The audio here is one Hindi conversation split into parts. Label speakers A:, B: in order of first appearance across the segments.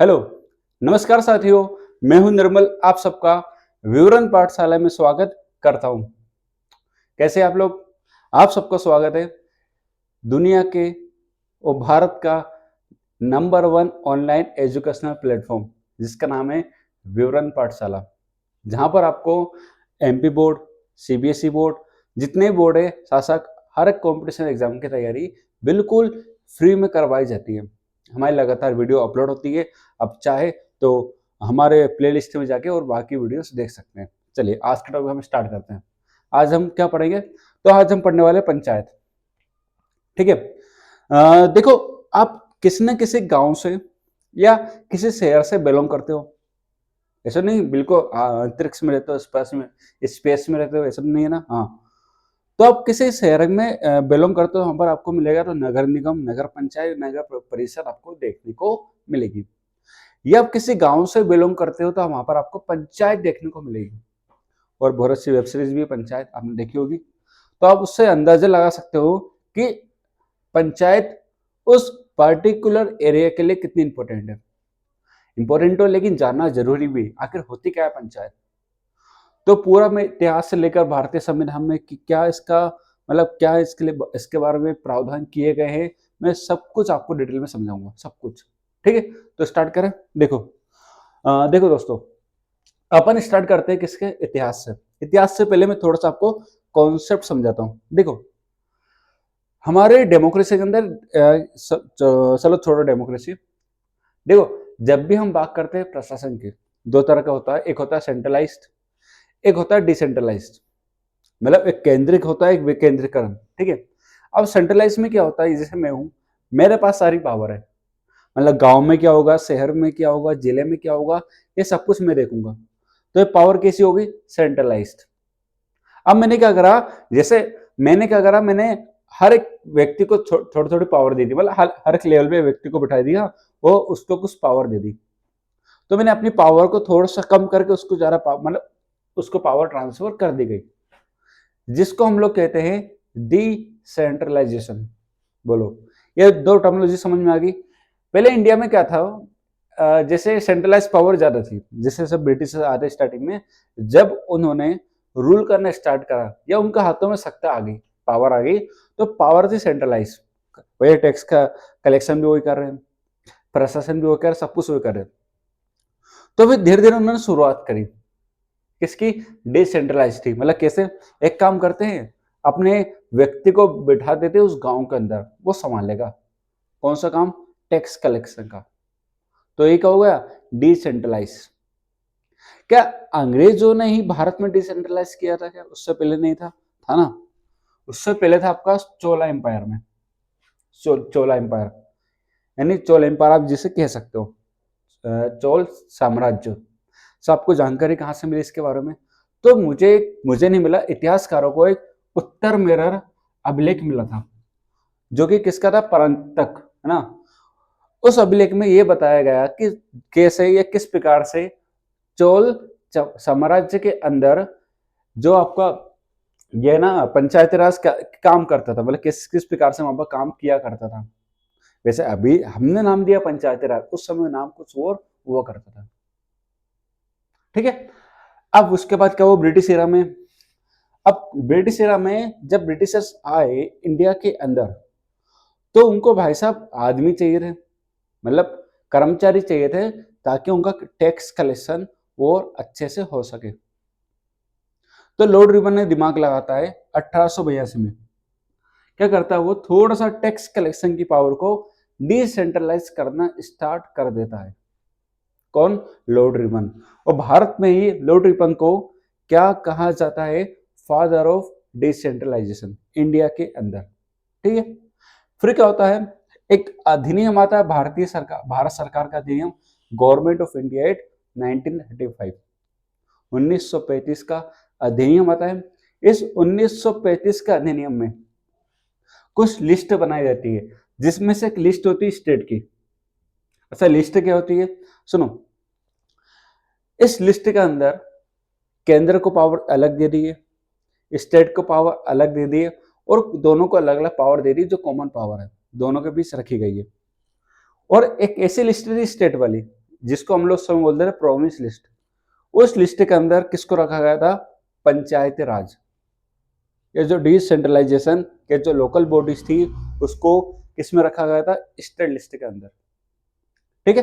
A: हेलो, नमस्कार साथियों। मैं हूं निर्मल, आप सबका विवरण पाठशाला में स्वागत करता हूं। कैसे आप लोग? आप सबका स्वागत है दुनिया के और भारत का number one online educational platform जिसका नाम है विवरण पाठशाला, जहां पर आपको एमपी बोर्ड, सीबीएसई बोर्ड, जितने बोर्ड है शासक, हर एक कॉम्पिटिशन एग्जाम की तैयारी बिल्कुल फ्री में करवाई जाती है। हमारी लगातार वीडियो अपलोड होती है। आप चाहे तो हमारे प्लेलिस्ट में जाके और बाकी वीडियोस देख सकते हैं। चलिए आज का टॉपिक हम स्टार्ट करते हैं। आज हम क्या पढ़ेंगे? तो आज हम पढ़ने वाले पंचायत। ठीक है। देखो, आप किसी न किसी गांव से या किसी शहर से बिलोंग करते हो। ऐसा नहीं बिल्कुल अंतरिक्ष में रहते हो, स्पेस में रहते हो, ऐसा नहीं है ना। हाँ, तो आप किसी शहर में बिलोंग करते हो, वहां पर आपको मिलेगा तो नगर निगम, नगर पंचायत, नगर परिषद आपको देखने को मिलेगी। या आप किसी गांव से बिलोंग करते हो तो वहां पर आपको पंचायत देखने को मिलेगी। और बहुत सी वेब सीरीज भी पंचायत आपने देखी होगी। तो आप उससे अंदाजा लगा सकते हो कि पंचायत उस पर्टिकुलर एरिया के लिए कितनी इंपॉर्टेंट है। इंपॉर्टेंट हो लेकिन जानना जरूरी भी। आखिर होती क्या है पंचायत? तो पूरा मैं इतिहास से लेकर भारतीय संविधान में कि क्या इसका मतलब क्या इसके लिए इसके बारे में प्रावधान किए गए हैं, मैं सब कुछ आपको डिटेल में समझाऊंगा, सब कुछ। ठीक है, तो स्टार्ट करें। देखो, देखो दोस्तों, अपन स्टार्ट करते हैं किसके? इतिहास से। इतिहास से पहले मैं थोड़ा सा आपको कॉन्सेप्ट समझाता हूँ। देखो, हमारे डेमोक्रेसी के अंदर चलो छोड़ो डेमोक्रेसी। देखो, जब भी हम बात करते हैं प्रशासन की, दो तरह का होता है। एक होता है सेंट्रलाइज्ड, एक होता है डिसेंट्रलाइज्ड। मतलब एक केंद्रित होता है, एक विकेंद्रीकरण। ठीक है। अब सेंट्रलाइज में क्या होता है? जैसे मैं हूं, मेरे पास सारी पावर है। मतलब गांव में क्या होगा, शहर में क्या होगा, जिले में क्या होगा, ये सब कुछ मैं देखूंगा। तो ये पावर कैसी होगी? सेंट्रलाइज्ड। अब मैंने क्या करा, जैसे मैंने क्या करा, मैंने हर एक व्यक्ति को थोड़ी थोड़ी पावर दे दी। मतलब हर एक लेवल पे व्यक्ति को बिठा दिया, वो उसको कुछ पावर दे दी। तो मैंने अपनी पावर को थोड़ा सा कम करके उसको ज्यादा मतलब उसको पावर ट्रांसफर कर दी गई, जिसको हम लोग कहते हैं डिसेंट्रलाइजेशन। बोलो, ये दो टर्मिनोलॉजी समझ में आ गई? पहले इंडिया में क्या था, जैसे सेंट्रलाइज पावर ज्यादा थी। जैसे सब ब्रिटिश आते स्टार्टिंग में, जब उन्होंने रूल करना स्टार्ट करा या उनके हाथों में सत्ता आ गई, पावर आ गई, तो पावर थी सेंट्रलाइज। वही टैक्स का कलेक्शन भी वही कर रहे हैं, प्रशासन भी वही कर रहे हैं, सब कुछ वही कर रहे हैं। तो फिर धीरे धीरे उन्होंने शुरुआत करी किसकी? डिसेंट्रलाइज थी। मतलब कैसे? एक काम करते हैं, अपने व्यक्ति को बिठा देते उस गांव के अंदर, वो संभालेगा कौन सा काम? टैक्स कलेक्शन का। तो ये क्या हो गया? डिसेंट्रलाइज। क्या अंग्रेजों ने ही भारत में डिसेंट्रलाइज किया था क्या? उससे पहले नहीं था? था ना। उससे पहले था आपका चोला एम्पायर में। चोला एम्पायर, यानी चोल एम्पायर आप जिसे कह सकते हो, चोल साम्राज्य। सो आपको जानकारी कहाँ से मिली इसके बारे में? तो मुझे मुझे नहीं मिला, इतिहासकारों को एक उत्तर मिरर अभिलेख मिला था, जो कि किसका था? परंतक, है ना। उस अभिलेख में यह बताया गया कि कैसे या किस प्रकार से चोल साम्राज्य के अंदर जो आपका ये ना पंचायती राज काम करता था, मतलब किस किस प्रकार से वहां पर काम किया करता था। वैसे अभी हमने नाम दिया पंचायती राज, उस समय नाम कुछ और हुआ करता था। ठीक है। अब उसके बाद क्या हुआ ब्रिटिश एरा में? अब ब्रिटिश एरा में जब ब्रिटिशर्स आए इंडिया के अंदर, तो उनको भाई साहब आदमी चाहिए थे, मतलब कर्मचारी चाहिए थे, ताकि उनका टैक्स कलेक्शन और अच्छे से हो सके। तो लॉर्ड रिपन ने दिमाग लगाता है 1882 में। क्या करता है वो? थोड़ा सा टैक्स कलेक्शन की पावर को डिसेंट्रलाइज करना स्टार्ट कर देता है। कौन? Lord Ripon. और भारत में ही लॉर्ड रिपन को क्या कहा जाता है? फादर ऑफ डिसेंट्रलाइजेशन इंडिया के अंदर। ठीक है। फिर क्या होता है? एक अधिनियम आता है, भारत सरकार का अधिनियम, गवर्नमेंट ऑफ इंडिया एक्ट 1935, 1935 का अधिनियम आता है। इस 1935 का अधिनियम में कुछ लिस्ट बनाई जाती है, जिसमें से एक लिस्ट होती है स्टेट की। अच्छा, लिस्ट क्या होती है? सुनो, इस लिस्ट के अंदर केंद्र को पावर अलग दे दी है, स्टेट को पावर अलग दे दी है, और दोनों को अलग अलग पावर दे दी जो कॉमन पावर है, दोनों के बीच रखी गई है। और एक ऐसी लिस्ट थी स्टेट वाली, जिसको हम लोग समय बोलते थे प्रोविंस लिस्ट, उस लिस्ट के अंदर किसको रखा गया था? पंचायती राज। ये जो डिसेंट्रलाइजेशन के जो लोकल बॉडीज थी उसको किसमें रखा गया था? स्टेट लिस्ट के अंदर। ठीक है,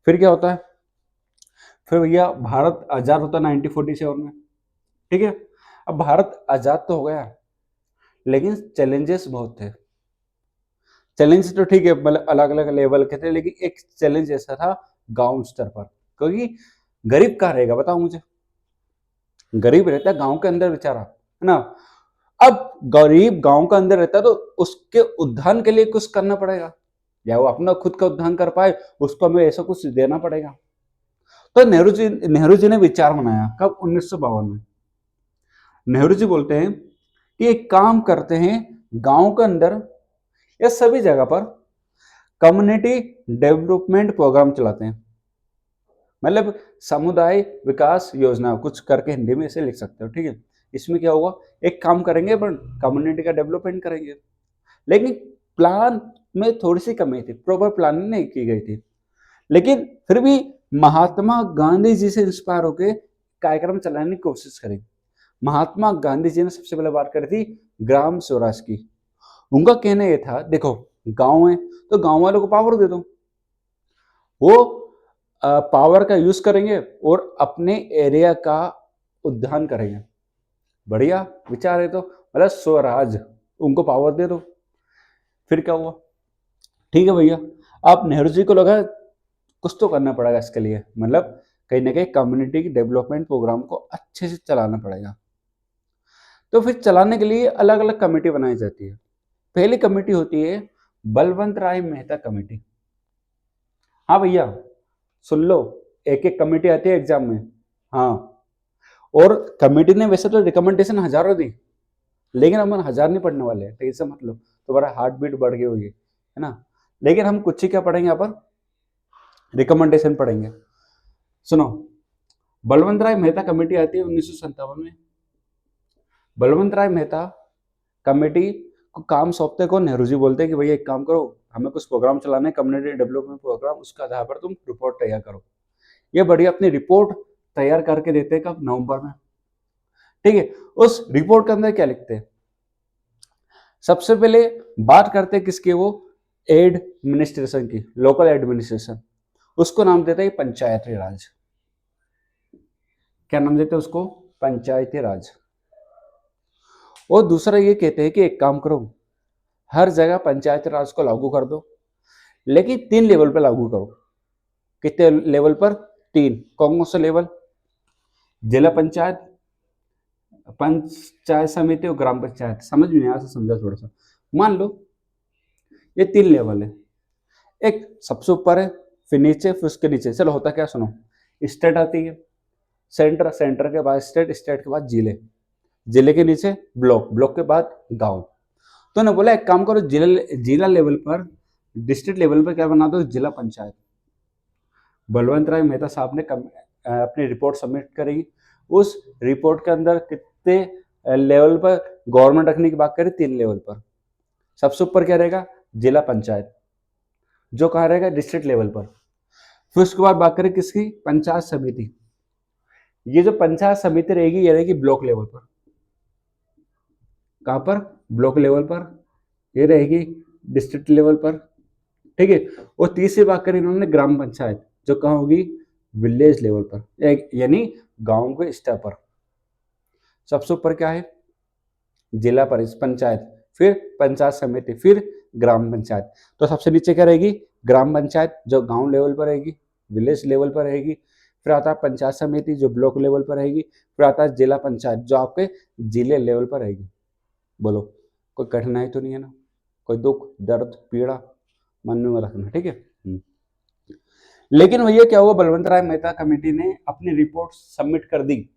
A: फिर क्या होता है? फिर भैया भारत आजाद होता है 1947 में। ठीक है, अब भारत आजाद तो हो गया, लेकिन चैलेंजेस बहुत थे। चैलेंज तो ठीक है, मतलब अलग अलग लेवल के थे, लेकिन एक चैलेंज ऐसा था गांव स्तर पर, क्योंकि गरीब कहाँ रहेगा बताओ मुझे? गरीब रहता है गांव के अंदर बेचारा, है ना। अब गरीब गांव के अंदर रहता है तो उसके उद्धार के लिए कुछ करना पड़ेगा, या वो अपना खुद का उद्धार कर पाए उसको हमें ऐसा कुछ देना पड़ेगा। तो नेहरू जी ने विचार बनाया, कब? 1952 में। नेहरू जी बोलते हैं कि एक काम करते हैं, गांव के अंदर या सभी जगह पर कम्युनिटी डेवलपमेंट प्रोग्राम चलाते हैं, मतलब समुदाय विकास योजना, कुछ करके हिंदी में इसे लिख सकते हो। ठीक है, इसमें क्या होगा? एक काम करेंगे पर कम्युनिटी का डेवलपमेंट करेंगे, लेकिन प्लान में थोड़ी सी कमी थी, प्रॉपर प्लानिंग नहीं की गई थी। लेकिन फिर भी महात्मा गांधी जी से इंस्पायर होकर कार्यक्रम चलाने की कोशिश करी। महात्मा गांधी जी ने सबसे पहले बात करी थी ग्राम स्वराज की। उनका कहना यह था, देखो गांव है तो गांव वालों को पावर दे दो, वो पावर का यूज करेंगे और अपने एरिया का उद्यान करेंगे। बढ़िया विचार है, तो मतलब स्वराज, उनको पावर दे दो। फिर क्या हुआ? ठीक है भैया, आप नेहरू जी को लगा कुछ तो करना पड़ेगा इसके लिए, मतलब कहीं ना कहीं कम्युनिटी डेवलपमेंट प्रोग्राम को अच्छे से चलाना पड़ेगा। तो फिर चलाने के लिए अलग अलग कमेटी बनाई जाती है। पहली कमेटी होती है बलवंत राय मेहता कमेटी। हाँ भैया सुन लो, एक एक कमेटी आती है एग्जाम में। हाँ, और कमेटी ने वैसे तो रिकमेंडेशन हजारों दी, लेकिन हम 1000 नहीं पढ़ने वाले हैं, टेंशन मत लो, तुम्हारा हार्ट बीट बढ़ गई होगी, है ना। लेकिन हम कुछ ही क्या पढ़ेंगे यहाँ पर? रिकमेंडेशन पढ़ेंगे। सुनो, बलवंत राय मेहता कमेटी आती है 1957 में। बलवंत राय मेहता कमेटी को काम सौंपते को नेहरू जी बोलते हैं कि भैया एक काम करो, हमें कुछ प्रोग्राम चलाना है, कम्युनिटी डेवलपमेंट प्रोग्राम, उसके आधार पर तुम रिपोर्ट तैयार करो। ये बढ़िया अपनी रिपोर्ट तैयार करके देते हैं, कब? नवंबर में। ठीक है, उस रिपोर्ट के अंदर क्या लिखते हैं? सबसे पहले बात करते हैं किसकी? वो एडमिनिस्ट्रेशन की, लोकल एडमिनिस्ट्रेशन, उसको नाम देते हैं पंचायती राज। क्या नाम देते हैं उसको? पंचायती राज। और दूसरा ये कहते हैं कि एक काम करो, हर जगह पंचायती राज को लागू कर दो, लेकिन 3 लेवल पर लागू करो। कितने लेवल पर? 3। कौन कौन सा लेवल? जिला पंचायत, पंचायत समिति और ग्राम पंचायत। समझ में आया? समझा थोड़ा सा। मान लो ये 3 लेवल है, एक सबसे ऊपर है, फिर नीचे, फिर उसके नीचे। चलो होता क्या सुनो, स्टेट आती है, सेंटर, सेंटर के बाद स्टेट, स्टेट के बाद जिले, जिले के नीचे ब्लॉक, ब्लॉक के बाद गांव। तो ने बोला एक काम करो, जिला लेवल पर, डिस्ट्रिक्ट लेवल पर क्या बना दो? जिला पंचायत। बलवंत राय मेहता साहब ने अपनी रिपोर्ट सबमिट करी। उस रिपोर्ट के अंदर कितने लेवल पर गवर्नमेंट रखने की बात करें? 3 लेवल पर। सबसे ऊपर क्या रहेगा? जिला पंचायत, जो कहाँ रहेगा? डिस्ट्रिक्ट लेवल पर। फिर उसके बाद बात करें किसकी? पंचायत समिति। ये जो पंचायत समिति रहेगी ये रहेगी ब्लॉक लेवल पर। कहाँ पर? ब्लॉक लेवल पर। ये रहेगी डिस्ट्रिक्ट लेवल पर। ठीक है, और तीसरी बात करें इन्होंने ग्राम पंचायत, जो कहाँ होगी? विलेज लेवल पर, यानी गांव के स्तर पर। सबसे ऊपर क्या है? जिला परिषद पंचायत, फिर पंचायत समिति, फिर ग्राम पंचायत। तो सबसे नीचे क्या रहेगी? ग्राम पंचायत, जो गांव लेवल पर रहेगी, विलेज लेवल पर रहेगी। फिर आता है पंचायत समिति, जो ब्लॉक लेवल पर रहेगी। फिर आता है जिला पंचायत, जो आपके जिले लेवल पर रहेगी। बोलो, कोई कठिनाई तो नहीं है ना? कोई दुख दर्द पीड़ा मन में रखना, ठीक है। लेकिन भैया क्या हुआ, बलवंत राय मेहता कमेटी ने अपनी रिपोर्ट सबमिट कर दी।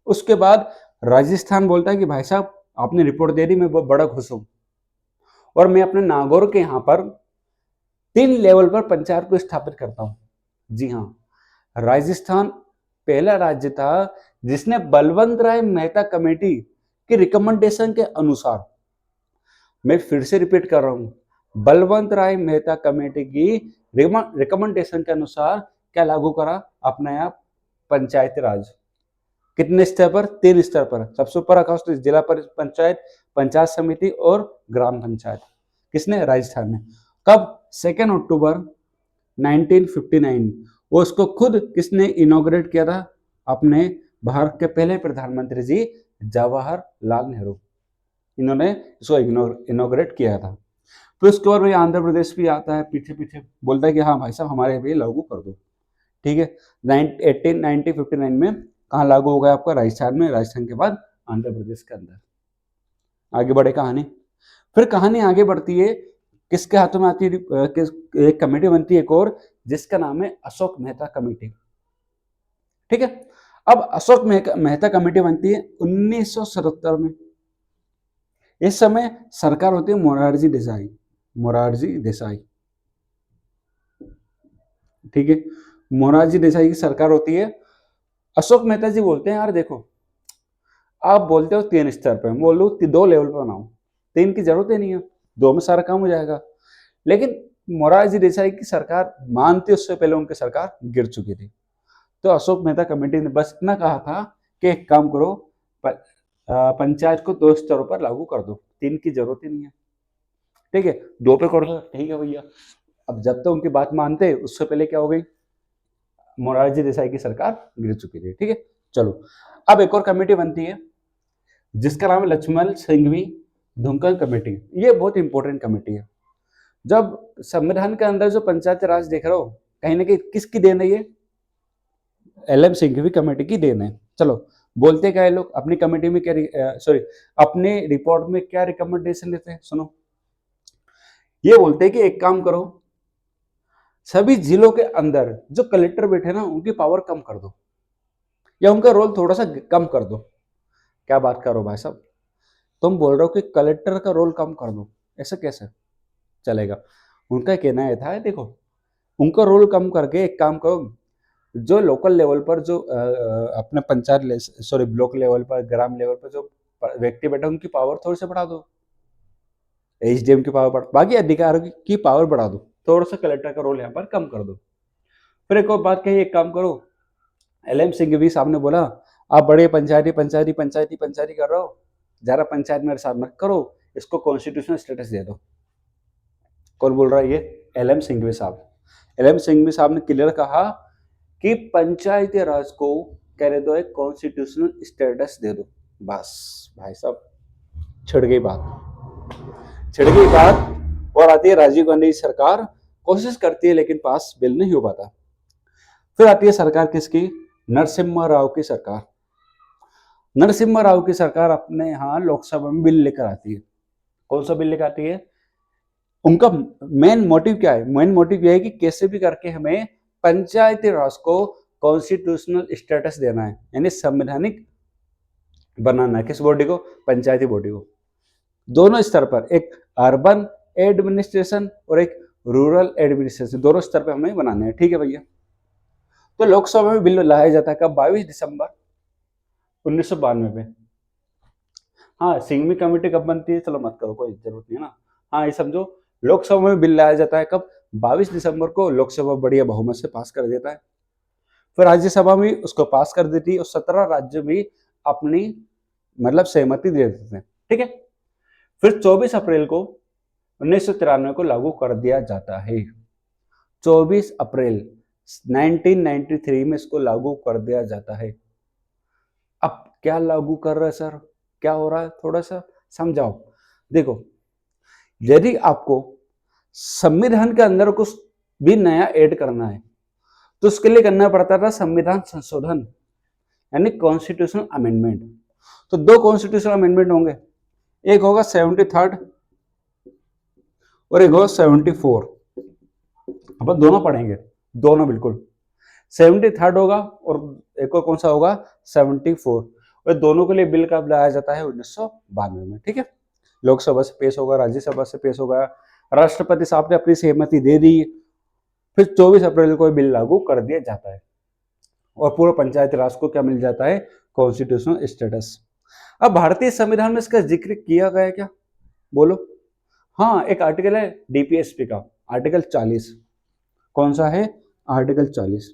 A: उसके बाद राजस्थान बोलता है कि भाई साहब आपने रिपोर्ट दे दी, मैं बहुत बड़ा खुश हूं, और मैं अपने नागौर के यहां पर 3 लेवल पर पंचायत को स्थापित करता हूं। जी हाँ, राजस्थान पहला राज्य था जिसने बलवंत राय मेहता कमेटी की रिकमेंडेशन के अनुसार, मैं फिर से रिपीट कर रहा हूं, बलवंत राय मेहता कमेटी की रिकमेंडेशन के अनुसार क्या लागू करा, अपनाया पंचायती राज। कितने स्तर पर? 3 स्तर पर। सबसे ऊपर रखा उसने जिला पंचायत, पंचायत समिति और ग्राम पंचायत। किसने? राजस्थान में। कब? 2 अक्टूबर 1959। वो उसको खुद किसने इनॉग्रेट किया था? अपने भारत के पहले प्रधानमंत्री जी जवाहरलाल नेहरू, इन्होंने इसको इनॉग्रेट किया था। फिर उसके बाद भाई आंध्र प्रदेश भी आता है पीछे पीछे, बोलता है कि हाँ भाई साहब हमारे भी लागू कर दो। ठीक है, 1959 में कहाँ लागू हो गया आपका? राजस्थान में। राजस्थान के बाद आंध्र प्रदेश के अंदर। आगे बढ़े कहानी। फिर कहानी आगे बढ़ती है, किसके हाथों में आती है? एक कमेटी बनती है एक और, जिसका नाम है अशोक मेहता कमेटी। ठीक है, अब अशोक मेहता कमेटी बनती है 1977 में। इस समय सरकार होती है मोरारजी देसाई, मोरारजी देसाई। ठीक है, मोरारजी देसाई की सरकार होती है। अशोक मेहता जी बोलते हैं यार देखो, आप बोलते हो 3 स्तर पे, मैं बोल रहा हूँ 2 लेवल पे बनाओ, 3 की जरूरत ही नहीं है, 2 में सारा काम हो जाएगा। लेकिन मोरारजी देसाई की सरकार मानती, उससे पहले उनकी सरकार गिर चुकी थी। तो अशोक मेहता कमेटी ने बस इतना कहा था कि एक काम करो, पंचायत को 2 स्तरों पर लागू कर दो, 3 की जरूरत ही नहीं है। ठीक है, 2 पे कर दो, ठीक है भैया। अब जब तक उनकी बात मानते, उससे पहले क्या हो गई? मोरारजी देसाई की सरकार गिर चुकी थी। ठीक है, चलो अब एक और कमेटी बनती है जिसका नाम है लक्ष्मण सिंघवी धुमकल कमेटी। ये बहुत इंपॉर्टेंट कमेटी है। जब संविधान के अंदर जो पंचायती राज देख रहे हो, कहीं ना कहीं किसकी देन है? ये LM सिंघवी कमेटी की देन है। चलो बोलते क्या है लोग अपनी कमेटी में, क्या सॉरी अपने रिपोर्ट में क्या रिकमेंडेशन देते हैं? सुनो, ये बोलते हैं कि एक काम करो, सभी जिलों के अंदर जो कलेक्टर बैठे ना, उनकी पावर कम कर दो, या उनका रोल थोड़ा सा कम कर दो। क्या बात करो भाई साहब, तुम बोल रहे हो कि कलेक्टर का रोल कम कर दो, ऐसा कैसे चलेगा? उनका कहना यह था, देखो उनका रोल कम करके एक काम करो, जो लोकल लेवल पर जो अपने पंचायत सॉरी ब्लॉक लेवल पर, ग्राम लेवल पर जो व्यक्ति बैठे, उनकी पावर थोड़ी सी बढ़ा दो, HDM की पावर बढ़ा, बाकी अधिकारियों की पावर बढ़ा दो, थोड़ा सा कलेक्टर का रोल यहाँ पर कम कर दो। फिर एक और बात कही, एक काम करो, LM सिंघवी साहब ने बोला, आप बड़े पंचायती पंचायती पंचायती पंचायती कर रहे हो, जरा पंचायत मेरे साथ मत करो, इसको कॉन्स्टिट्यूशनल स्टेटस दे दो। कौन बोल रहा है? ये LM सिंघवी साहब। LM सिंघवी साहब ने क्लियर कहा कि पंचायती राज को कह दो एक कॉन्स्टिट्यूशनल स्टेटस दे दो। बस भाई साहब छिड़ गई बात, छिड़ गई बात। और आती है राजीव गांधी की सरकार, कोशिश करती है लेकिन पास बिल नहीं हो पाता। फिर आती है सरकार किसकी? नरसिम्हा राव की सरकार। नरसिम्हा राव की सरकार अपने यहाँ लोकसभा में बिल लेकर आती है। कौन सा बिल लेकर आती है? उनका मेन मोटिव क्या है? मेन मोटिव यह है कि कैसे भी करके हमें पंचायती राज को कॉन्स्टिट्यूशनल स्टेटस देना है, यानी संवैधानिक बनाना है। किस बॉडी को? पंचायती बॉडी को। दोनों स्तर पर, एक अर्बन एडमिनिस्ट्रेशन और एक रूरल एडमिनिस्ट्रेशन, दोनों स्तर पर हमें बनाना है। ठीक है भैया, तो लोकसभा में बिल लाया जाता है कब? 22 दिसंबर 1992 में। हाँ, सिंघवी कमेटी कब बनती है? चलो मत करो, कोई जरूरत नहीं है ना। हाँ, ये समझो, लोकसभा में बिल लाया जाता है कब? 22 दिसंबर को लोकसभा बढ़िया बहुमत से पास कर देता है। फिर राज्यसभा भी उसको पास कर देती है और 17 राज्य भी अपनी मतलब सहमति दे देते हैं। ठीक है, फिर 24 अप्रैल को 1993 को लागू कर दिया जाता है। 24 अप्रैल 1993 में इसको लागू कर दिया जाता है। अब क्या लागू कर रहा है सर, क्या हो रहा है, थोड़ा सा समझाओ। देखो, यदि आपको संविधान के अंदर कुछ भी नया ऐड करना है तो उसके लिए करना पड़ता था संविधान संशोधन, यानी कॉन्स्टिट्यूशनल अमेंडमेंट। तो 2 कॉन्स्टिट्यूशनल अमेंडमेंट होंगे, एक होगा 73rd और एक होगा 74। अपन दोनों पढ़ेंगे, दोनों बिल्कुल। 73rd होगा और एक और कौन सा होगा? 74। और दोनों के लिए बिल कब लाया जाता है? 1992 में। ठीक है, लोकसभा से पेश होगा, राज्यसभा से पेश होगा, राष्ट्रपति साहब ने अपनी सहमति दे दी, फिर 24 अप्रैल को बिल लागू कर दिया जाता है और पूरा पंचायती राज को क्या मिल जाता है? Constitutional status. अब भारतीय संविधान में इसका जिक्र किया गया क्या? बोलो। हाँ, एक आर्टिकल है DPSP का, आर्टिकल 40। कौन सा है? आर्टिकल 40।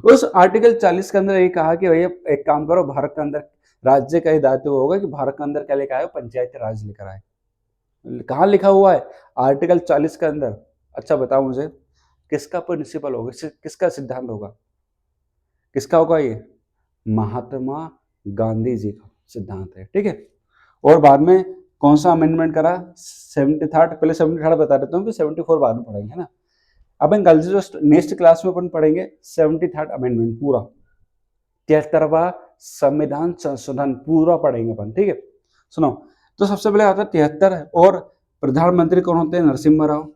A: उस आर्टिकल 40 के अंदर ये कहा कि भैया एक काम करो, भारत के अंदर राज्य का ही दायित्व होगा कि भारत के अंदर क्या लेकर आए? पंचायती राज लेकर आए। कहाँ लिखा हुआ है? आर्टिकल 40 के अंदर। अच्छा बताओ मुझे, किसका प्रिंसिपल होगा, किसका सिद्धांत होगा, किसका होगा ये? महात्मा गांधी जी का सिद्धांत है, ठीक है। और बाद में कौन सा अमेंडमेंट करा? 73rd। पहले 73rd बता देता हूँ, फिर 74 बाद में पढ़ेंगे, है ना। अपन कल से जो नेक्स्ट क्लास में अपन पढ़ेंगे 73rd अमेंडमेंट पूरा, 73वां संविधान संशोधन पूरा पढ़ेंगे अपन, ठीक है। सुनो, तो सबसे पहले आता है 73, और प्रधानमंत्री कौन होते हैं? नरसिम्हा राव।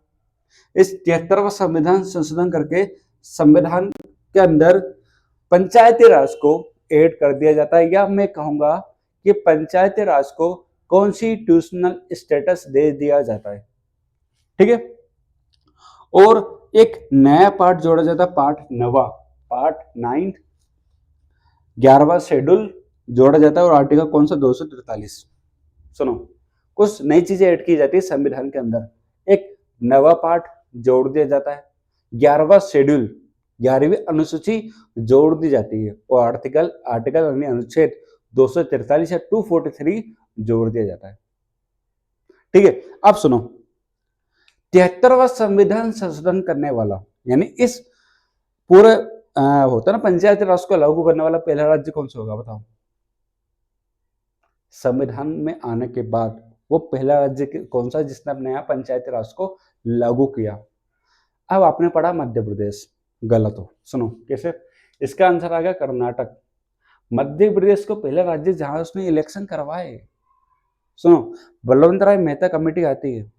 A: इस 73वां संविधान संशोधन करके संविधान के अंदर पंचायती राज को ऐड कर दिया जाता है, या मैं कहूंगा कि पंचायती राज को कॉन्स्टिट्यूशनल स्टेटस दे दिया जाता है, ठीक है। और एक नया पार्ट जोड़ा जाता है, पार्ट 9, 11वां शेड्यूल जोड़ा जाता है, और आर्टिकल कौन सा? 243। सुनो, कुछ नई चीजें ऐड की जाती है संविधान के अंदर। एक नवा पार्ट जोड़ दिया जाता है, 11वां शेड्यूल, 11वीं अनुसूची जोड़ दी जाती है, और आर्टिकल यानी अनुच्छेद 243 या 243 जोड़ दिया जाता है, ठीक है। अब सुनो, 73वां संविधान संशोधन करने वाला, यानी इस पूरे होता है ना पंचायती राज को लागू करने वाला पहला राज्य कौन सा होगा? बताओ। संविधान में आने के बाद वो पहला राज्य कौन सा जिसने अपने यहाँ पंचायती राज को लागू किया? अब आपने पढ़ा मध्य प्रदेश, गलत हो। सुनो कैसे, इसका आंसर आ गया कर्नाटक। मध्य प्रदेश को पहला राज्य जहां उसने इलेक्शन करवाए। सुनो, बलवंत राय मेहता कमेटी आती है,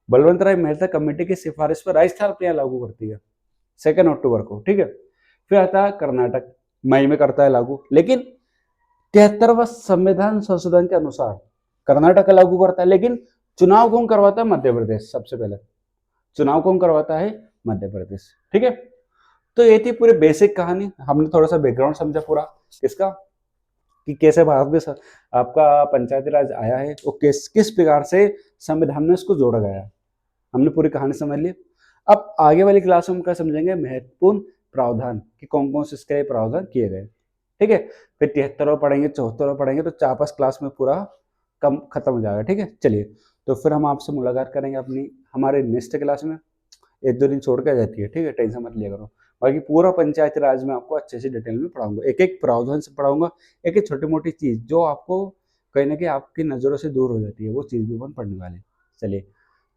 A: बलवंत राय मेहता कमेटी की सिफारिश पर राजस्थान अपने यहाँ लागू करती है 2 अक्टूबर को, ठीक है। फिर आता है कर्नाटक, मई में करता है लागू, लेकिन 73वां संविधान संशोधन के अनुसार कर्नाटक लागू करता है, लेकिन चुनाव कौन करवाता है? मध्य प्रदेश। सबसे पहले चुनाव कौन करवाता है? मध्य प्रदेश, ठीक है। तो ये थी पूरी बेसिक कहानी, हमने थोड़ा सा बैकग्राउंड समझा पूरा किसका, कि कैसे भारत में आपका पंचायती राज आया है, और किस प्रकार से संविधान में इसको जोड़ा गया है। हमने पूरी कहानी समझ ली। अब आगे वाली क्लास में हम क्या समझेंगे? महत्वपूर्ण प्रावधान कि कौन कौन से इसके प्रावधान किए गए, ठीक है। फिर 73वां पढ़ेंगे, 74वां पढ़ेंगे, तो 4-5 क्लास में पूरा कम खत्म हो जाएगा, ठीक है। चलिए, तो फिर हम आपसे मुलाकात करेंगे अपनी हमारे नेक्स्ट क्लास में। 1-2 दिन छोड़ के आ जाती है, ठीक है, टेंशन मत लिया करो। बाकी पूरा पंचायती राज में आपको अच्छे से डिटेल में पढ़ाऊंगा, एक एक प्रावधान से पढ़ाऊंगा, एक एक छोटी मोटी चीज जो आपको कहीं ना कहीं आपकी नज़रों से दूर हो जाती है, वो चीज़ भी अपन पढ़ने वाले। चलिए,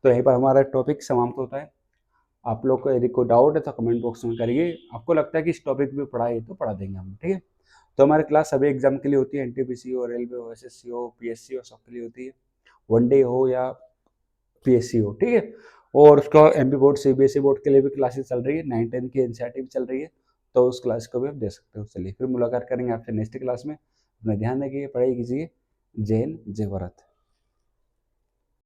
A: तो यहीं पर हमारा टॉपिक समाप्त होता है। आप लोग को यदि कोई डाउट है तो कमेंट बॉक्स में करिए। आपको लगता है कि इस टॉपिक पे पढ़ाई तो पढ़ा देंगे हम, ठीक है। तो हमारी क्लास सभी एग्जाम के लिए होती है, एनटीपीसी हो, रेलवे हो, एसएससी हो, पीएससी हो, सबके लिए होती है। वनडे हो या पीएससी हो, ठीक है। और उसका एमपी बोर्ड, सीबीएसई बोर्ड के लिए भी क्लासेस चल रही है, 9-10 की एनसीईआरटी भी चल रही है, तो उस क्लास को भी आप दे सकते हो। चलिए, फिर मुलाकात करेंगे आपसे नेक्स्ट क्लास में। अपना ध्यान रखिए, पढ़ाई कीजिए। जय हिंद, जय भारत।